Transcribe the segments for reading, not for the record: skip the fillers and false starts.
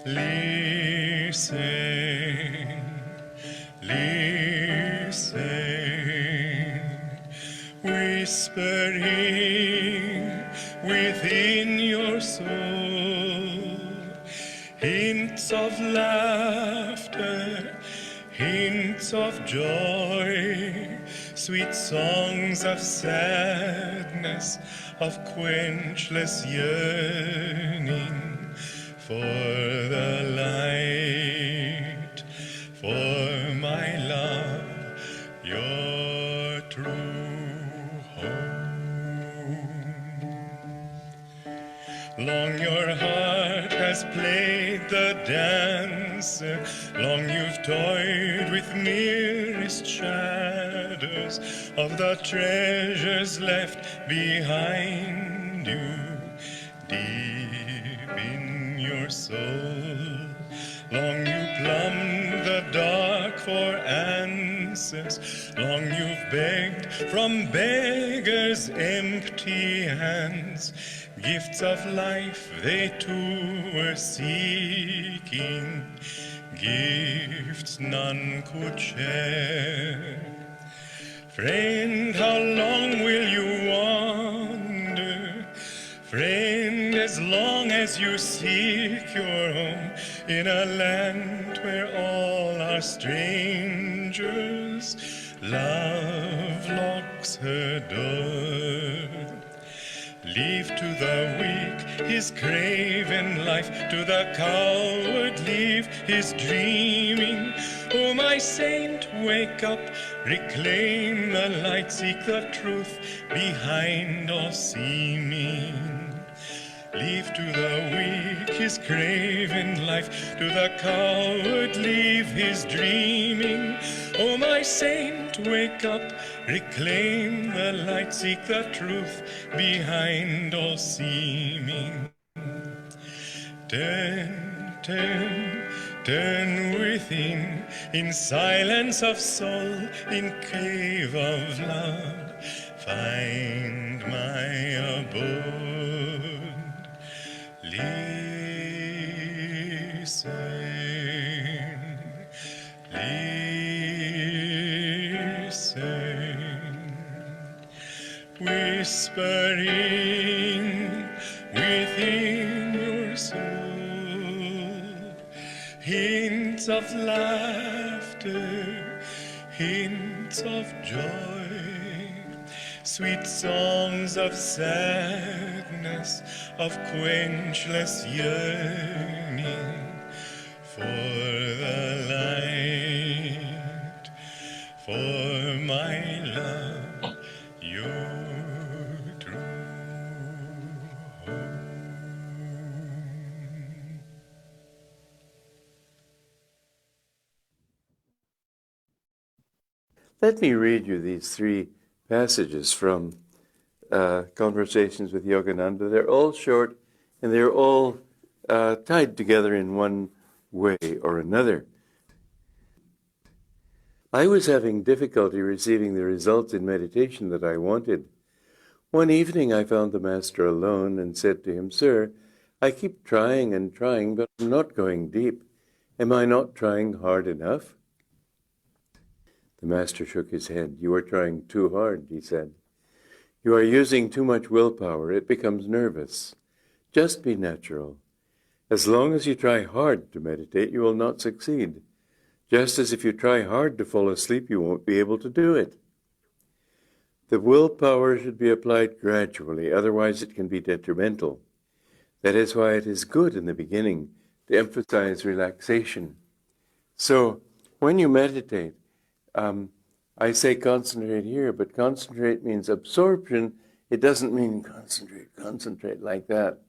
Listen, listen, whispering within your soul, hints of laughter, hints of joy, sweet songs of sadness, of quenchless yearning for the light, for my love, your true home. Long your heart has played the dance, long you've toyed with merest shadows of the treasures left behind you, deep in your soul. Long you plumbed the dark for answers, long you've begged from beggars' empty hands, gifts of life they too were seeking, gifts none could share. Friend, how long will you wander? Friend, as long as you seek your home in a land where all are strangers, love locks her door. Leave to the weak his craven life, to the coward leave his dreaming. Oh, my saint, wake up, reclaim the light, seek the truth behind all seeming. Leave to the weak his craven life, to the coward leave his dreaming. Oh, my saint, wake up, reclaim the light, seek the truth behind all seeming. Turn, turn, turn within, in silence of soul, in cave of love, find my abode. Listen, listen, whispering within your soul, hints of laughter, hints of joy, sweet songs of sadness, of quenchless yearning for the light, for my love, your true home. Let me read you these three passages from Conversations with Yogananda. They're all short and they're all tied together in one way or another. I was having difficulty receiving the results in meditation that I wanted. One evening I found the Master alone and said to him, "Sir, I keep trying and trying, but I'm not going deep. Am I not trying hard enough?" The Master shook his head. "You are trying too hard," he said. "You are using too much willpower. It becomes nervous. Just be natural. As long as you try hard to meditate, you will not succeed. Just as if you try hard to fall asleep, you won't be able to do it. The willpower should be applied gradually, otherwise it can be detrimental. That is why it is good in the beginning to emphasize relaxation. So when you meditate, I say concentrate here, but concentrate means absorption. It doesn't mean concentrate like that.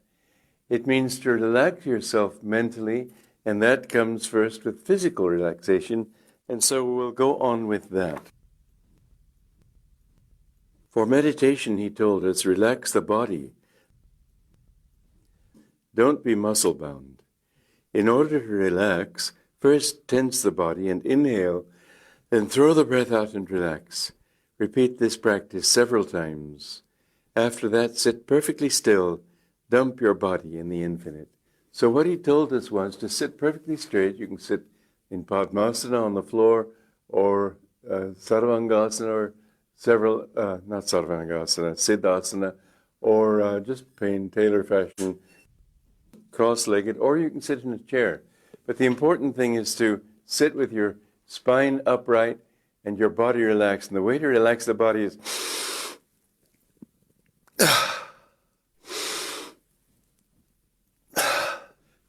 It means to relax yourself mentally, and that comes first with physical relaxation, and so we'll go on with that. For meditation, he told us, relax the body. Don't be muscle-bound. In order to relax, first tense the body and inhale, then throw the breath out and relax. Repeat this practice several times. After that, sit perfectly still. Dump your body in the infinite. So what he told us was to sit perfectly straight. You can sit in Padmasana on the floor, or Sarvangasana, or several, not Sarvangasana, Siddhasana, or just plain tailor fashion, cross-legged, or you can sit in a chair. But the important thing is to sit with your spine upright and your body relaxed. And the way to relax the body is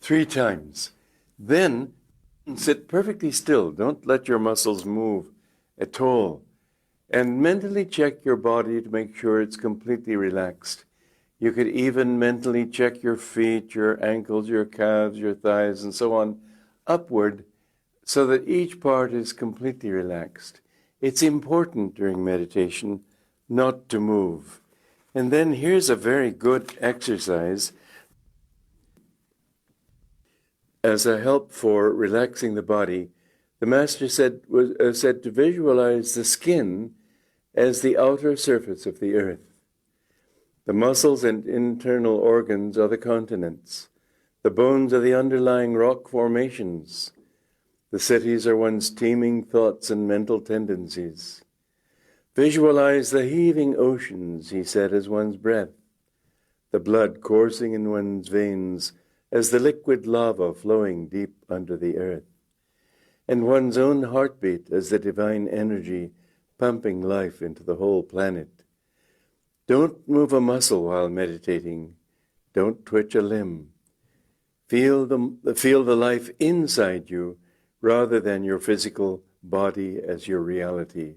3 times. Then sit perfectly still. Don't let your muscles move at all. And mentally check your body to make sure it's completely relaxed. You could even mentally check your feet, your ankles, your calves, your thighs, and so on, upward, so that each part is completely relaxed. It's important during meditation not to move. And then here's a very good exercise as a help for relaxing the body. The master said to visualize the skin as the outer surface of the earth. The muscles and internal organs are the continents. The bones are the underlying rock formations. The cities are one's teeming thoughts and mental tendencies. Visualize the heaving oceans, he said, as one's breath, the blood coursing in one's veins as the liquid lava flowing deep under the earth, and one's own heartbeat as the divine energy pumping life into the whole planet. Don't move a muscle while meditating. Don't twitch a limb. Feel the life inside you rather than your physical body as your reality.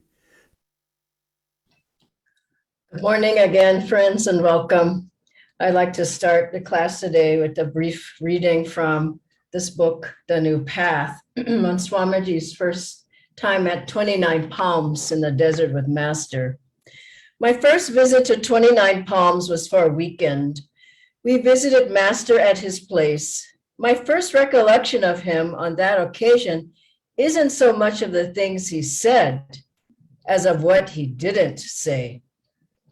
Good morning again, friends, and welcome. I'd like to start the class today with a brief reading from this book, The New Path, on Swamiji's first time at 29 Palms in the desert with Master. My first visit to 29 Palms was for a weekend. We visited Master at his place. My first recollection of him on that occasion isn't so much of the things he said as of what he didn't say.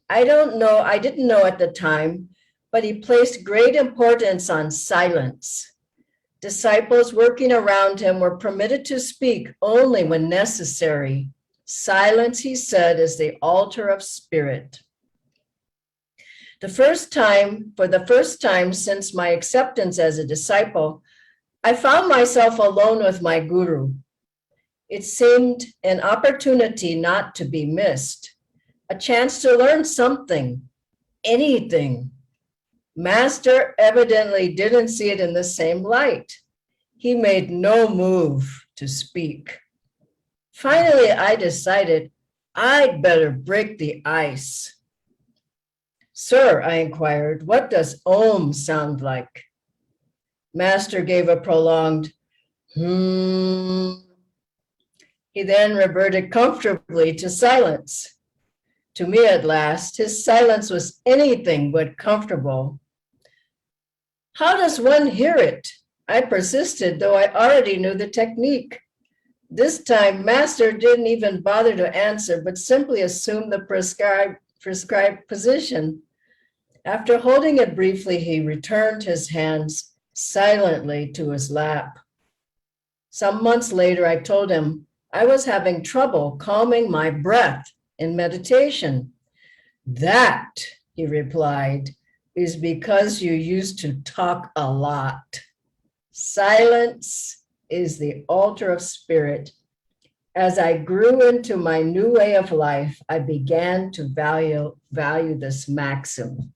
I didn't know at the time, but he placed great importance on silence. Disciples working around him were permitted to speak only when necessary. Silence, he said, is the altar of spirit. For the first time since my acceptance as a disciple, I found myself alone with my guru. It seemed an opportunity not to be missed, a chance to learn something, anything. Master evidently didn't see it in the same light. He made no move to speak. Finally, I decided I'd better break the ice. Sir, I inquired, what does Om sound like? Master gave a prolonged hmm. He then reverted comfortably to silence. To me at last, his silence was anything but comfortable. How does one hear it? I persisted, though I already knew the technique. This time, Master didn't even bother to answer, but simply assumed the prescribed position. After holding it briefly, he returned his hands silently to his lap. Some months later, I told him I was having trouble calming my breath in meditation. That, he replied, is because you used to talk a lot. Silence is the altar of spirit. As I grew into my new way of life, I began to value this maxim.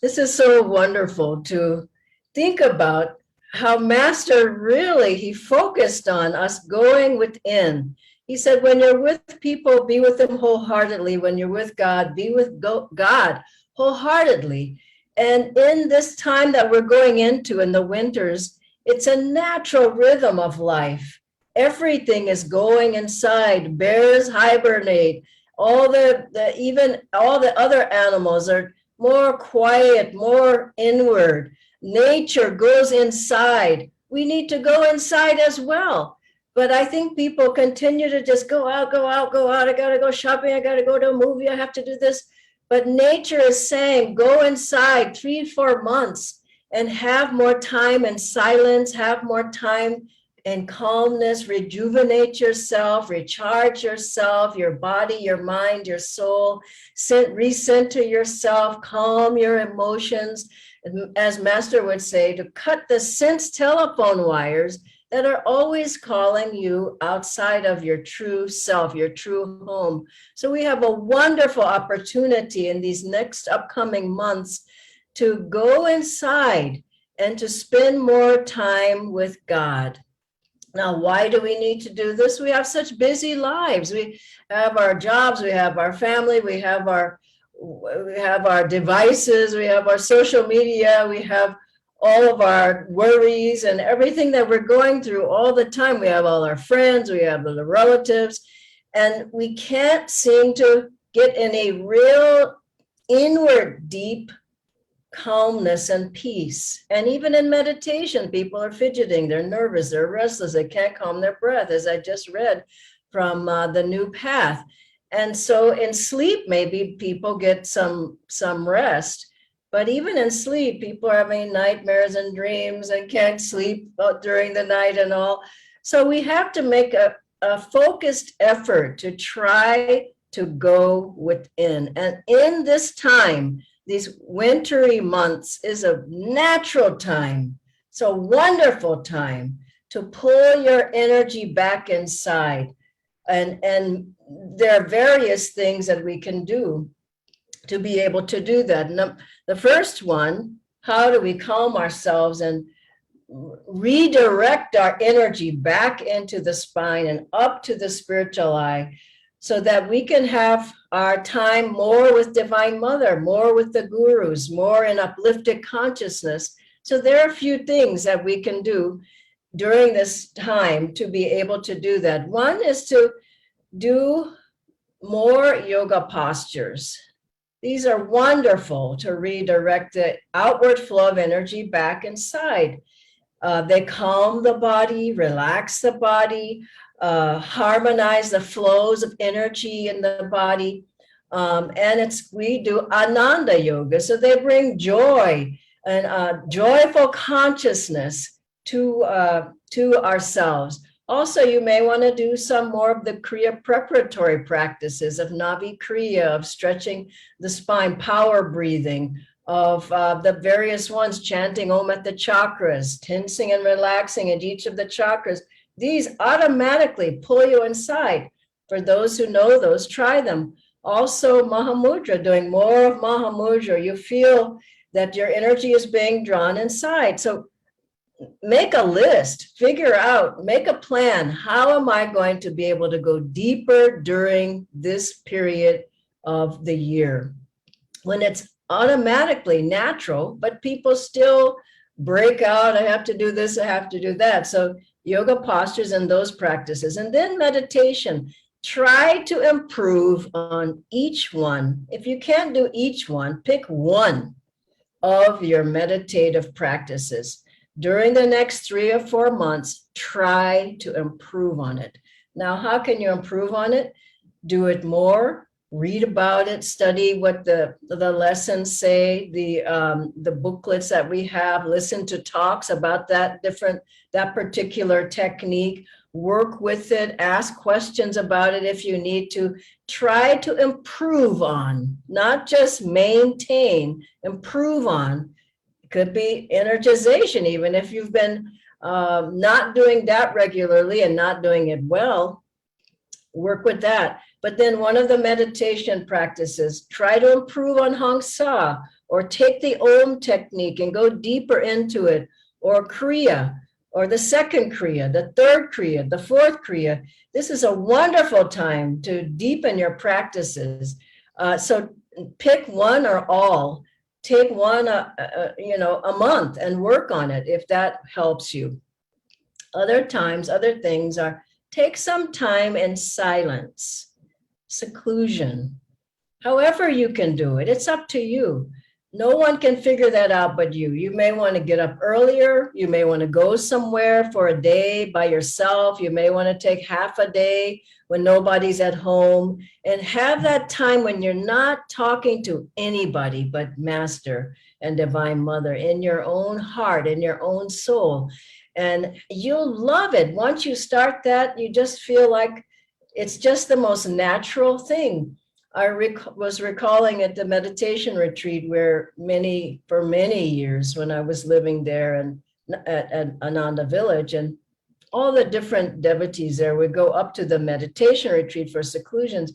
This is so wonderful to think about how Master really, he focused on us going within. He said, when you're with people, be with them wholeheartedly. When you're with God, be with God wholeheartedly. And in this time that we're going into in the winters, it's a natural rhythm of life. Everything is going inside. Bears hibernate. Even all the other animals are more quiet, more inward. Nature goes inside. We need to go inside as well. But I think people continue to just go out. I gotta go shopping. I gotta go to a movie. I have to do this. But nature is saying, go inside 3-4 months and have more time in silence, have more time in calmness, rejuvenate yourself, recharge yourself, your body, your mind, your soul, recenter yourself, calm your emotions. As Master would say, to cut the sense telephone wires that are always calling you outside of your true self, your true home. So we have a wonderful opportunity in these next upcoming months to go inside and to spend more time with God. Now, why do we need to do this? We have such busy lives. We have our jobs, we have our family, we have our devices, we have our social media, we have all of our worries and everything that we're going through all the time. We have all our friends, we have the relatives, and we can't seem to get in a real inward, deep calmness and peace. And even in meditation, people are fidgeting, they're nervous, they're restless, they can't calm their breath, as I just read from the New Path. And so in sleep, maybe people get some rest, but even in sleep, people are having nightmares and dreams and can't sleep during the night and all. So we have to make a focused effort to try to go within. And in this time, these wintry months is a natural time. It's a wonderful time to pull your energy back inside. And there are various things that we can do to be able to do that. And the first one, how do we calm ourselves and redirect our energy back into the spine and up to the spiritual eye, so that we can have our time more with Divine Mother, more with the gurus, more in uplifted consciousness. So there are a few things that we can do during this time to be able to do that. One is to do more yoga postures. These are wonderful to redirect the outward flow of energy back inside. They calm the body, relax the body, harmonize the flows of energy in the body. And we do Ananda Yoga. So they bring joy and joyful consciousness to ourselves. Also, you may want to do some more of the Kriya preparatory practices of Navi Kriya, of stretching the spine, power breathing, of the various ones, chanting Om at the chakras, tensing and relaxing at each of the chakras. These automatically pull you inside. For those who know those, try them. Also, Mahamudra, doing more of Mahamudra, you feel that your energy is being drawn inside. So make a list, figure out, make a plan. How am I going to be able to go deeper during this period of the year? When it's automatically natural, but people still break out, I have to do this, I have to do that. So yoga postures and those practices. And then meditation. Try to improve on each one. If you can't do each one, pick one of your meditative practices. During the next 3 or 4 months, try to improve on it. Now, how can you improve on it? Do it more, read about it, study what the lessons say, the booklets that we have, listen to talks about that particular technique, work with it, ask questions about it if you need to. Try to improve on, not just maintain, improve on. It could be energization, even if you've been not doing that regularly and not doing it well, work with that. But then one of the meditation practices, try to improve on Hong Sa, or take the Om technique and go deeper into it, or Kriya, or the second Kriya, the third Kriya, the fourth Kriya. This is a wonderful time to deepen your practices. So pick one or all. Take one, a month and work on it if that helps you. Other times, other things are take some time in silence, seclusion. However you can do it, it's up to you. No one can figure that out but you. You may want to get up earlier. You may want to go somewhere for a day by yourself. You may want to take half a day when nobody's at home and have that time when you're not talking to anybody but Master and Divine Mother in your own heart, in your own soul. And you'll love it. Once you start that, you just feel like it's just the most natural thing. I was recalling at the meditation retreat where for many years when I was living there and at Ananda Village, and all the different devotees there would go up to the meditation retreat for seclusions.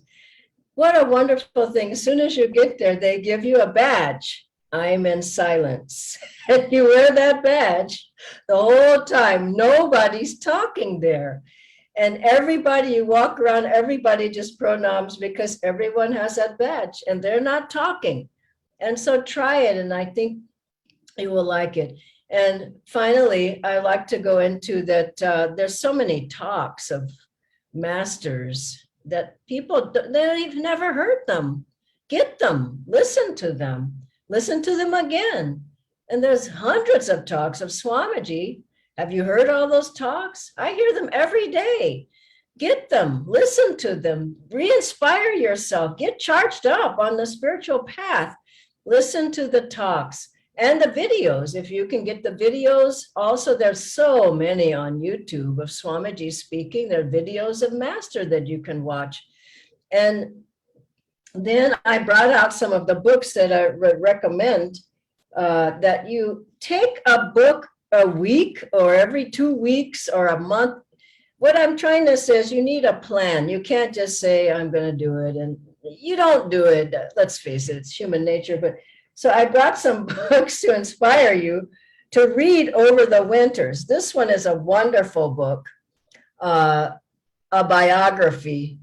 What a wonderful thing. As soon as you get there, they give you a badge. I'm in silence. And you wear that badge the whole time. Nobody's talking there. And everybody, you walk around, everybody just pronouns because everyone has that badge and they're not talking. And so try it, and I think you will like it. And finally, I like to go into that there's so many talks of masters that people, they've never heard them. Get them, listen to them again. And there's hundreds of talks of Swamiji. Have you heard all those talks? I hear them every day. Get them, listen to them, re-inspire yourself, get charged up on the spiritual path. Listen to the talks and the videos. If you can get the videos, also there's so many on YouTube of Swamiji speaking. There are videos of Master that you can watch. And then I brought out some of the books that I recommend that you take a book a week or every 2 weeks or a month. What I'm trying to say is you need a plan. You can't just say, I'm going to do it. And you don't do it. Let's face it, it's human nature. But so I brought some books to inspire you to read over the winters. This one is a wonderful book, a biography,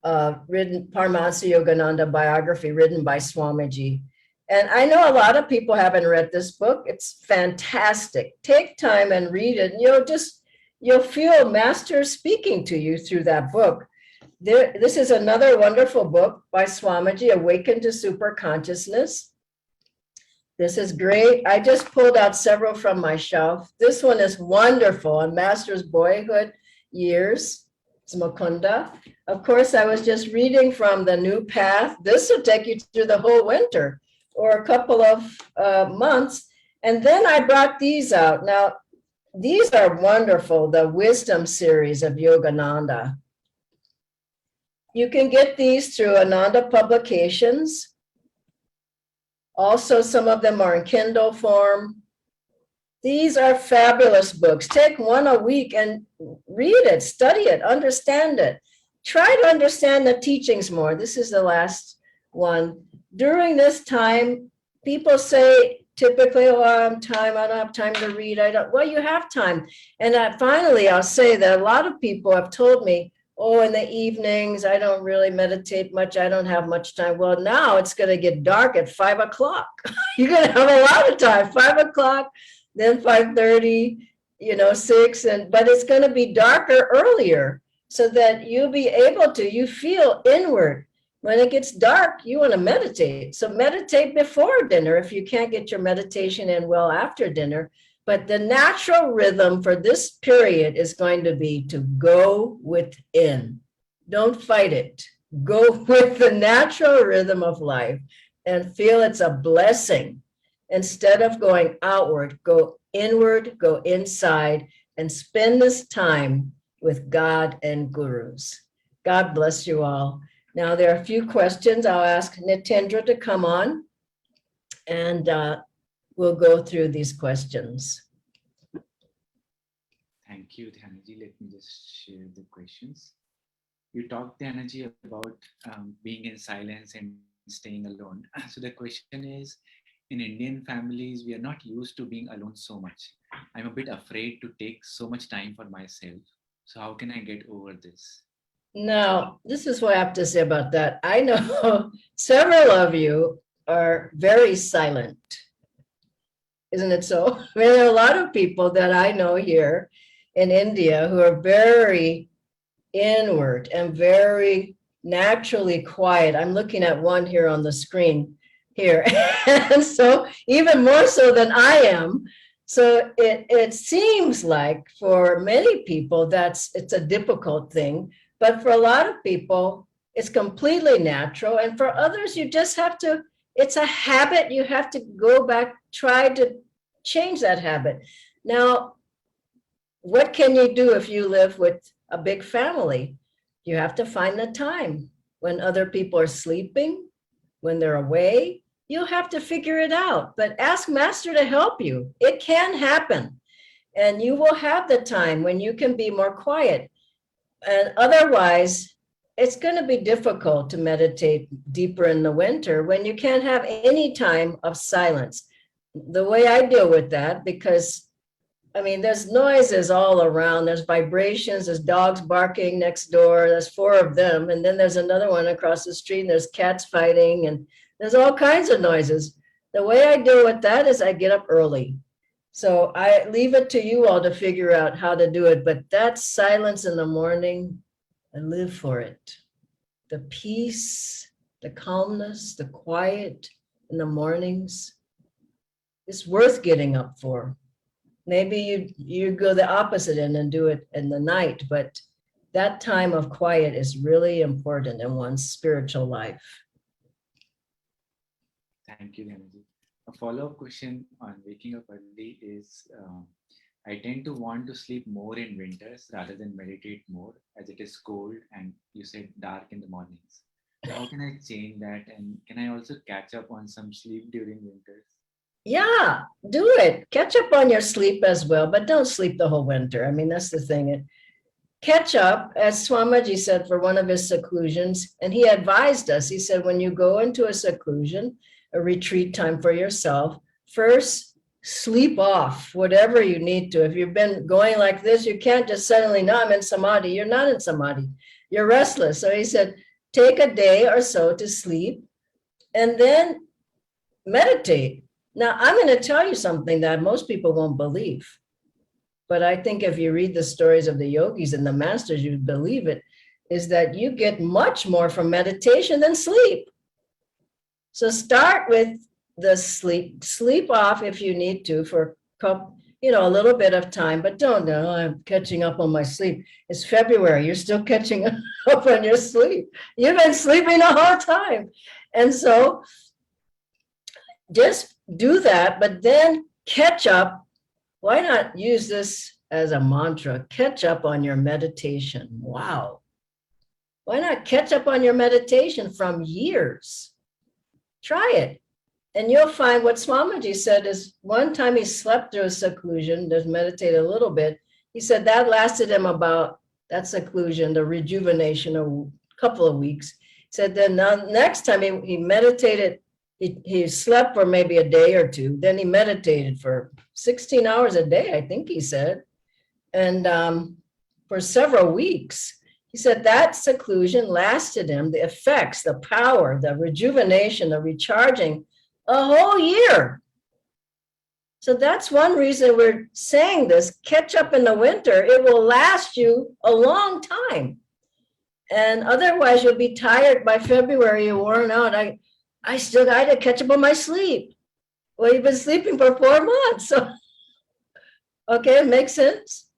Paramhansa Yogananda biography written by Swamiji. And I know a lot of people haven't read this book. It's fantastic. Take time and read it. And you'll feel Master speaking to you through that book. This is another wonderful book by Swamiji, Awaken to Super Consciousness. This is great. I just pulled out several from my shelf. This one is wonderful on Master's boyhood years. It's Mukunda. Of course, I was just reading from The New Path. This will take you through the whole winter or a couple of months. And then I brought these out. Now, these are wonderful, the Wisdom series of Yogananda. You can get these through Ananda Publications. Also, some of them are in Kindle form. These are fabulous books. Take one a week and read it, study it, understand it. Try to understand the teachings more. This is the last one. During this time, people say typically, oh, I don't have time to read. Well, you have time. And finally, I'll say that a lot of people have told me, oh, in the evenings, I don't really meditate much. I don't have much time. Well, now it's going to get dark at 5 o'clock. You're going to have a lot of time, 5 o'clock, then 5:30, 6, but it's going to be darker earlier so that you'll be able to, you feel inward. When it gets dark, you want to meditate. So meditate before dinner if you can't get your meditation in well after dinner. But the natural rhythm for this period is going to be to go within. Don't fight it. Go with the natural rhythm of life and feel it's a blessing. Instead of going outward, go inward, go inside, and spend this time with God and gurus. God bless you all. Now, there are a few questions. I'll ask Nitendra to come on, and we'll go through these questions. Thank you, Dhyanaji. Let me just share the questions. You talked, Dhyanaji, about being in silence and staying alone. So the question is, in Indian families, we are not used to being alone so much. I'm a bit afraid to take so much time for myself. So how can I get over this? Now, this is what I have to say about that. I know several of you are very silent. Isn't it so? I mean, there are a lot of people that I know here in India who are very inward and very naturally quiet. I'm looking at one here on the screen. here. And so even more so than I am. So it seems like for many people it's a difficult thing, but for a lot of people, it's completely natural. And for others, you just have to, it's a habit. You have to go back, try to change that habit. Now, what can you do if you live with a big family? You have to find the time when other people are sleeping, when they're away. You'll have to figure it out, but ask Master to help you. It can happen. And you will have the time when you can be more quiet. And otherwise, it's going to be difficult to meditate deeper in the winter when you can't have any time of silence. The way I deal with that, because I mean, there's noises all around. There's vibrations, there's dogs barking next door. There's 4 of them. And then there's another one across the street and there's cats fighting and there's all kinds of noises. The way I deal with that is I get up early. So I leave it to you all to figure out how to do it. But that silence in the morning, I live for it. The peace, the calmness, the quiet in the mornings, it's worth getting up for. Maybe you go the opposite end and do it in the night, but that time of quiet is really important in one's spiritual life. Thank you, Dhanaji. A follow-up question on waking up early is, I tend to want to sleep more in winters rather than meditate more, as it is cold and you said dark in the mornings. How can I change that? And can I also catch up on some sleep during winters? Yeah, do it. Catch up on your sleep as well, but don't sleep the whole winter. I mean, that's the thing. Catch up, as Swamiji said, for one of his seclusions, and he advised us, he said, when you go into a seclusion, a retreat time for yourself, first sleep off whatever you need to. If you've been going like this, you can't just suddenly, no, I'm in samadhi. You're not in samadhi. You're restless. So he said, take a day or so to sleep and then meditate. Now, I'm going to tell you something that most people won't believe. But I think if you read the stories of the yogis and the masters, you believe it, is that you get much more from meditation than sleep. So start with the sleep off if you need to for a little bit of time, but don't know, I'm catching up on my sleep. It's February, you're still catching up on your sleep. You've been sleeping the whole time. And so just do that, but then catch up. Why not use this as a mantra? Catch up on your meditation. Wow. Why not catch up on your meditation from years? Try it. And you'll find what Swamiji said is one time he slept through a seclusion, just meditated a little bit. He said that lasted him about, that seclusion, the rejuvenation, a couple of weeks. He said then next time he meditated, he slept for maybe a day or two. Then he meditated for 16 hours a day, I think he said. And for several weeks, he said that seclusion lasted him, the effects, the power, the rejuvenation, the recharging, a whole year. So that's one reason we're saying this, catch up in the winter. It will last you a long time. And otherwise you'll be tired by February, you're worn out. I still got to catch up on my sleep. Well, you've been sleeping for 4 months. So, okay, it makes sense?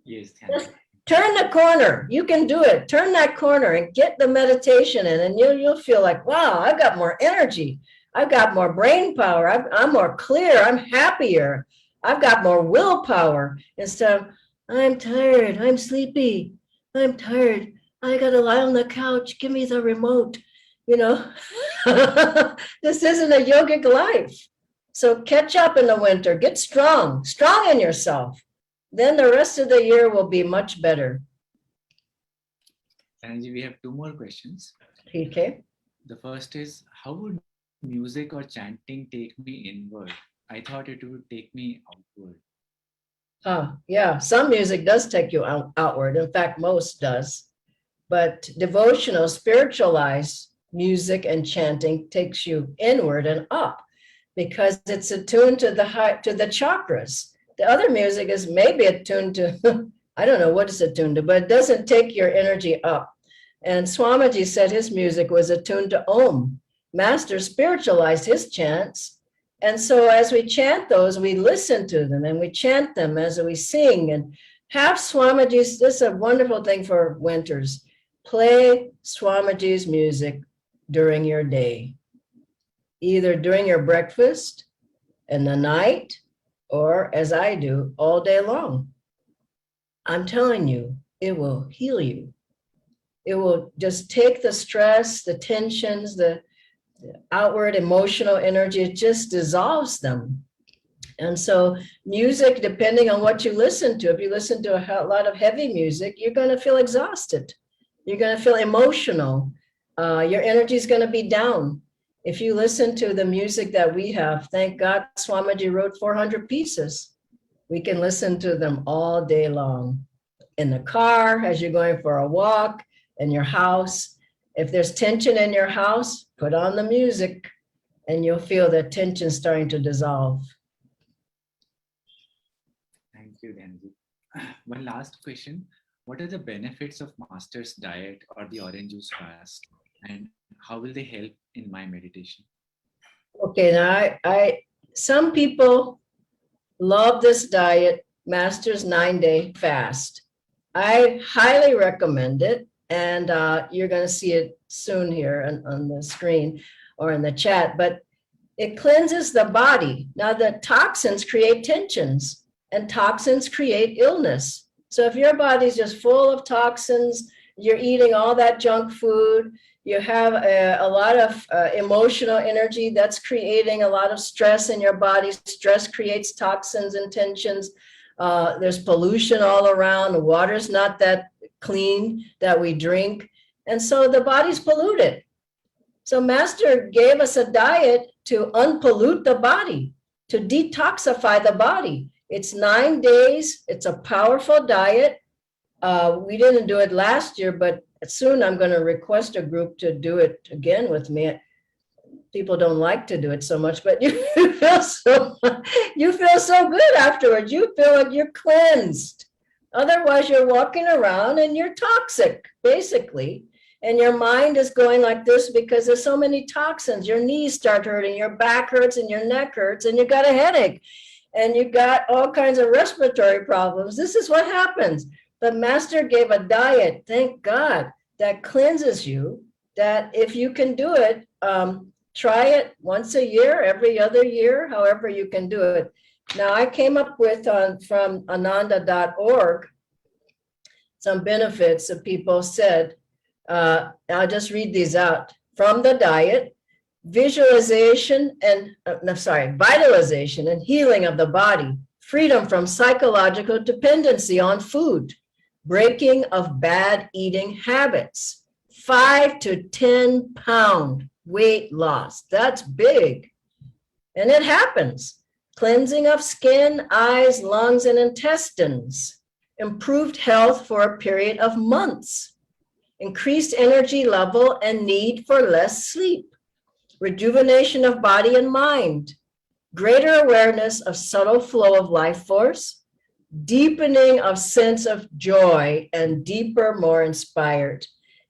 Yes. Just turn the corner. You can do it. Turn that corner and get the meditation in, and you'll feel like, wow, I've got more energy. I've got more brain power. I'm more clear. I'm happier. I've got more willpower instead of, I'm tired. I'm sleepy. I'm tired. I got to lie on the couch. Give me the remote. This isn't a yogic life. So catch up in the winter, get strong in yourself. Then the rest of the year will be much better. Anji, we have 2 more questions. Okay. The first is, how would music or chanting take me inward? I thought it would take me outward. Yeah, some music does take you outward. In fact, most does. But devotional, spiritualized music and chanting takes you inward and up because it's attuned to the chakras. The other music is maybe attuned to, I don't know what it's attuned to, but it doesn't take your energy up. And Swamiji said his music was attuned to Om. Master spiritualized his chants. And so as we chant those, we listen to them and we chant them as we sing, and have Swamiji's, this is a wonderful thing for winters, play Swamiji's music during your day, either during your breakfast, in the night, or as I do, all day long. I'm telling you, it will heal you. It will just take the stress, the tensions, the outward emotional energy, it just dissolves them. And so music, depending on what you listen to, if you listen to a lot of heavy music, you're going to feel exhausted. You're going to feel emotional. Your energy is going to be down. If you listen to the music that we have, thank God Swamiji wrote 400 pieces. We can listen to them all day long. In the car, as you're going for a walk, in your house. If there's tension in your house, put on the music and you'll feel the tension starting to dissolve. Thank you, Dhanji. One last question. What are the benefits of Master's diet or the orange juice fast? And how will they help in my meditation? Okay, now some people love this diet, Master's 9-day fast. I highly recommend it. And you're going to see it soon here on the screen or in the chat, but it cleanses the body. Now the toxins create tensions and toxins create illness. So if your body's just full of toxins, you're eating all that junk food, you have a lot of emotional energy that's creating a lot of stress in your body. Stress creates toxins and tensions. There's pollution all around. The water's not that clean that we drink. And so the body's polluted. So Master gave us a diet to unpollute the body, to detoxify the body. It's 9 days. It's a powerful diet. We didn't do it last year, but soon I'm going to request a group to do it again with me. People don't like to do it so much, but you feel so good afterwards. You feel like you're cleansed. Otherwise, you're walking around and you're toxic, basically. And your mind is going like this because there's so many toxins. Your knees start hurting, your back hurts, and your neck hurts, and you've got a headache, and you've got all kinds of respiratory problems. This is what happens. But Master gave a diet, thank God, that cleanses you, that if you can do it, try it once a year, every other year, however you can do it. Now, I came up with from ananda.org some benefits that people said. I'll just read these out. From the diet, vitalization and healing of the body, freedom from psychological dependency on food, breaking of bad eating habits, 5 to 10 pound weight loss. That's big. And it happens. Cleansing of skin, eyes, lungs, and intestines, improved health for a period of months, increased energy level and need for less sleep, rejuvenation of body and mind, greater awareness of subtle flow of life force, deepening of sense of joy, and deeper, more inspired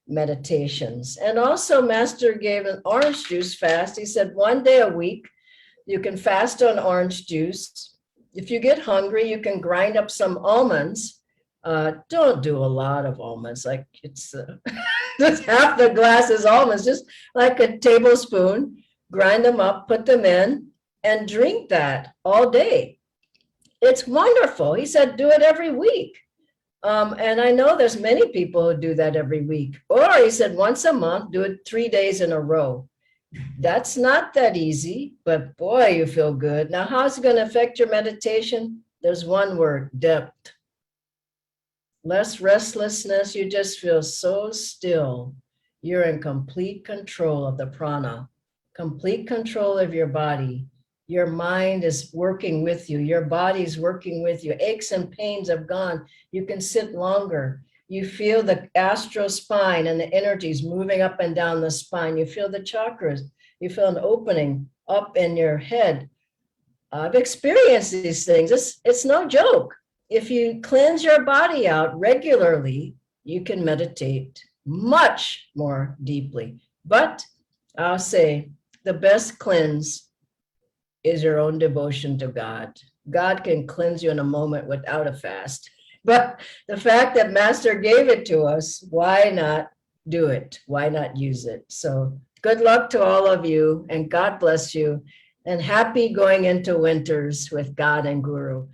meditations. And also Master gave an orange juice fast. He said 1 day a week, you can fast on orange juice. If you get hungry, you can grind up some almonds. Don't do a lot of almonds, like it's just half the glass is almonds, just like a tablespoon, grind them up, put them in, and drink that all day. It's wonderful. He said, do it every week. And I know there's many people who do that every week. Or he said, once a month, do it 3 days in a row. That's not that easy, but boy, you feel good. Now, how's it going to affect your meditation? There's one word, depth. Less restlessness, you just feel so still. You're in complete control of the prana, complete control of your body. Your mind is working with you. Your body's working with you. Aches and pains have gone. You can sit longer. You feel the astral spine and the energies moving up and down the spine. You feel the chakras. You feel an opening up in your head. I've experienced these things. It's no joke. If you cleanse your body out regularly, you can meditate much more deeply. But I'll say the best cleanse is your own devotion to God. God can cleanse you in a moment without a fast. But the fact that Master gave it to us, why not do it? Why not use it? So good luck to all of you, and God bless you, and happy going into winters with God and Guru.